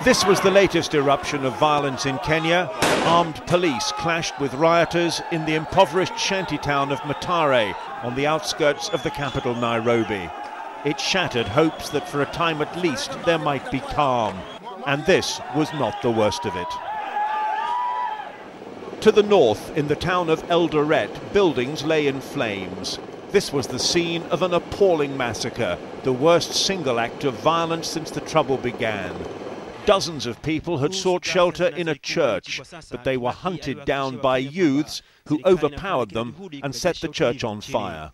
This was the latest eruption of violence in Kenya. Armed police clashed with rioters in the impoverished shantytown of Mathare on the outskirts of the capital Nairobi. It shattered hopes that for a time at least there might be calm. And this was not the worst of it. To the north, in the town of Eldoret, buildings lay in flames. This was the scene of an appalling massacre, the worst single act of violence since the trouble began. Dozens of people had sought shelter in a church, but they were hunted down by youths who overpowered them and set the church on fire.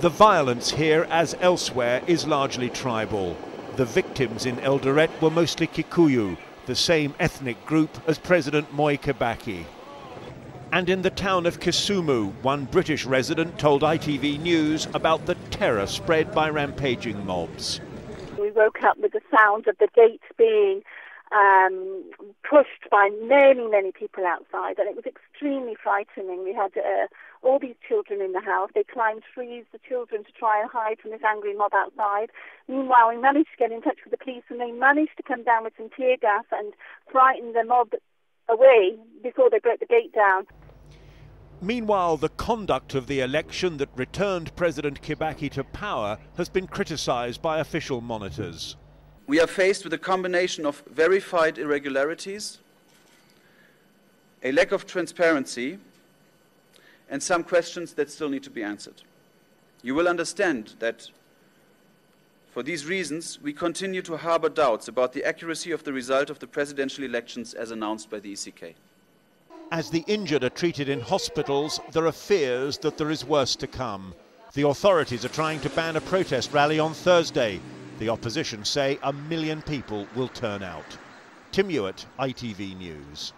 The violence here, as elsewhere, is largely tribal. The victims in Eldoret were mostly Kikuyu, the same ethnic group as President Mwai Kibaki. And in the town of Kisumu, one British resident told ITV News about the terror spread by rampaging mobs. We woke up with the sound of the gates being pushed by many people outside, and it was extremely frightening. We had all these children in the house. They climbed trees, the children, to try and hide from this angry mob outside. Meanwhile, we managed to get in touch with the police, and they managed to come down with some tear gas and frighten the mob away before they broke the gate down. Meanwhile, the conduct of the election that returned President Kibaki to power has been criticised by official monitors. We are faced with a combination of verified irregularities, a lack of transparency, and some questions that still need to be answered. You will understand that for these reasons, we continue to harbour doubts about the accuracy of the result of the presidential elections as announced by the ECK. As the injured are treated in hospitals, there are fears that there is worse to come. The authorities are trying to ban a protest rally on Thursday. The opposition say 1 million people will turn out. Tim Hewitt, ITV News.